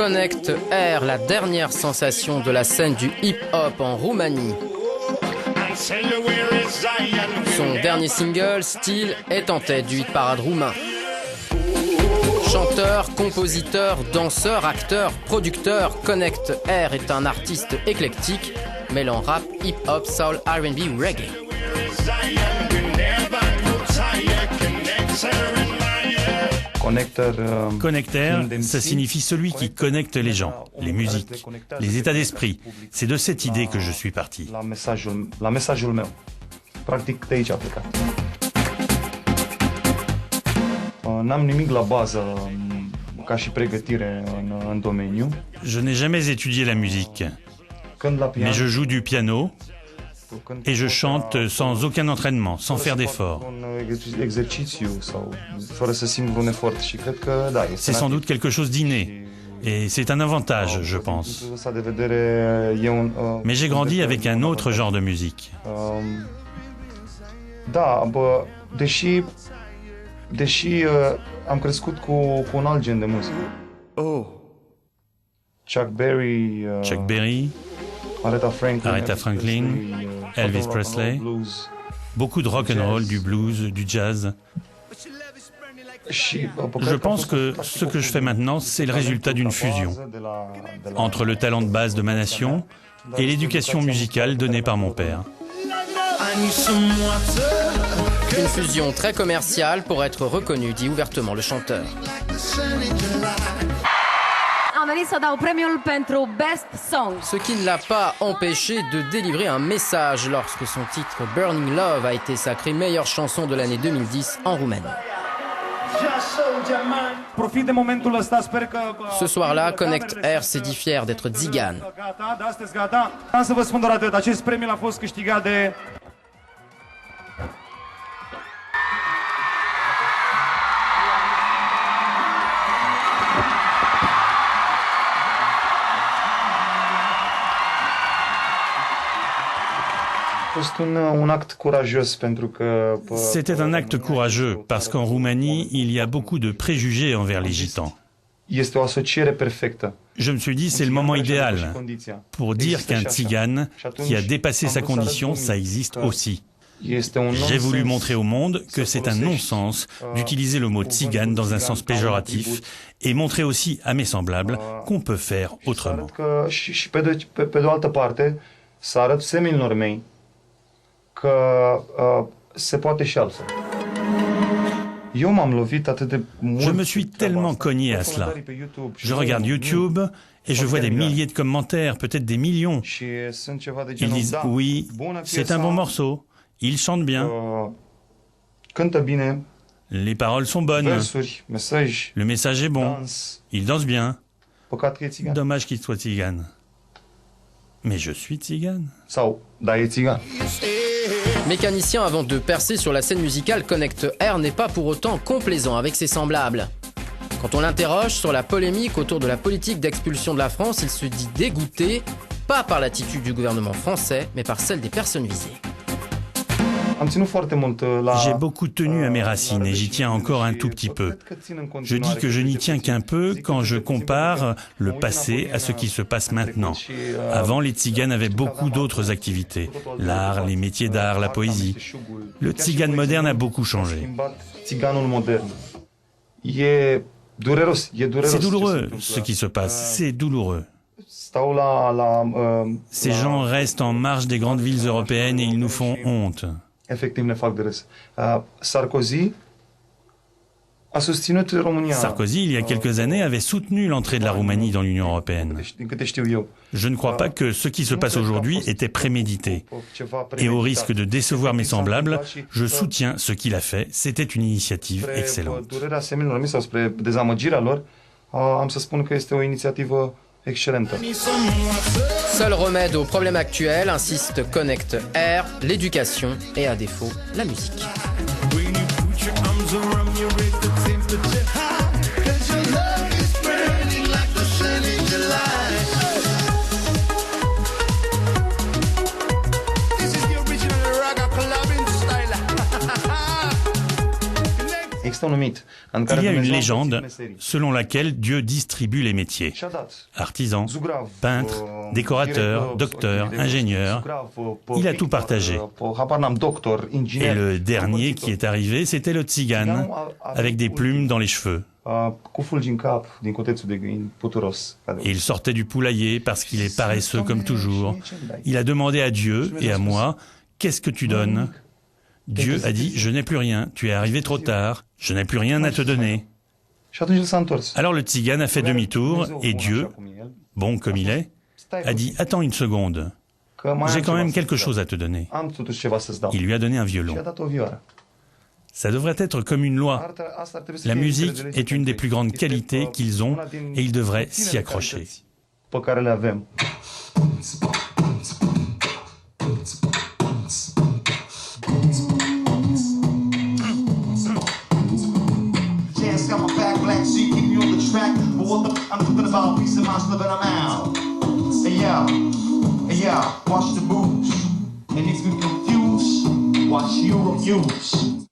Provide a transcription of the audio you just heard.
Connect Air, la dernière sensation de la scène du hip-hop en Roumanie. Son dernier single, Style, est en tête du hit-parade roumain. Chanteur, compositeur, danseur, acteur, producteur, Connect Air est un artiste éclectique, mêlant rap, hip-hop, soul, R&B, reggae. Connecteur, ça signifie celui qui connecte les gens, les musiques, les états d'esprit. C'est de cette idée que je suis parti. Je n'ai jamais étudié la musique, mais je joue du piano et je chante sans aucun entraînement, sans faire d'effort. C'est sans doute quelque chose d'inné, et c'est un avantage, je pense. Mais j'ai grandi avec un autre genre de musique. Am crescut cu un alt gen de muzică. Chuck Berry, Aretha Franklin, Elvis Presley, beaucoup de rock and roll, du blues, du jazz. Je pense que ce que je fais maintenant, c'est le résultat d'une fusion entre le talent de base de ma nation et l'éducation musicale donnée par mon père. Une fusion très commerciale pour être reconnue, dit ouvertement le chanteur. Ce qui ne l'a pas empêché de délivrer un message lorsque son titre Burning Love a été sacré meilleure chanson de l'année 2010 en Roumanie. Ce soir-là, Connect Air s'est dit fier d'être tzigane. C'était un acte courageux parce qu'en Roumanie, il y a beaucoup de préjugés envers les gitans. Je me suis dit, c'est le moment idéal pour dire qu'un tzigane qui a dépassé sa condition, ça existe aussi. J'ai voulu montrer au monde que c'est un non-sens d'utiliser le mot tzigane dans un sens péjoratif et montrer aussi à mes semblables qu'on peut faire autrement. Je me suis tellement cogné à cela. Je regarde YouTube et je vois des milliers de commentaires, peut-être des millions. Ils disent « Oui, c'est un bon morceau, il chante bien. Les paroles sont bonnes. Le message est bon. Il danse bien. Dommage qu'il soit tzigane. » Mais je suis tzigane. Mécanicien avant de percer sur la scène musicale, Connect Air n'est pas pour autant complaisant avec ses semblables. Quand on l'interroge sur la polémique autour de la politique d'expulsion de la France, il se dit dégoûté, pas par l'attitude du gouvernement français, mais par celle des personnes visées. J'ai beaucoup tenu à mes racines et j'y tiens encore un tout petit peu. Je dis que je n'y tiens qu'un peu quand je compare le passé à ce qui se passe maintenant. Avant, les tziganes avaient beaucoup d'autres activités. L'art, les métiers d'art, la poésie. Le tzigane moderne a beaucoup changé. C'est douloureux ce qui se passe, c'est douloureux. Ces gens restent en marge des grandes villes européennes et ils nous font honte. Sarkozy, il y a quelques années, avait soutenu l'entrée de la Roumanie dans l'Union européenne. Je ne crois pas que ce qui se passe aujourd'hui était prémédité. Et au risque de décevoir mes semblables, je soutiens ce qu'il a fait. C'était une initiative excellente. Seul remède aux problèmes actuels, insiste Connect Air, l'éducation et à défaut, la musique. Il y a une légende selon laquelle Dieu distribue les métiers. Artisans, peintres, décorateurs, docteurs, ingénieurs. Il a tout partagé. Et le dernier qui est arrivé, c'était le tzigane, avec des plumes dans les cheveux. Et il sortait du poulailler parce qu'il est paresseux comme toujours. Il a demandé à Dieu et à moi, « Qu'est-ce que tu donnes ?» Dieu a dit, « Je n'ai plus rien, tu es arrivé trop tard, je n'ai plus rien à te donner. » Alors le tzigane a fait demi-tour et Dieu, bon comme il est, a dit, « Attends une seconde, j'ai quand même quelque chose à te donner. » Il lui a donné un violon. Ça devrait être comme une loi. La musique est une des plus grandes qualités qu'ils ont et ils devraient s'y accrocher. Watch your abuse.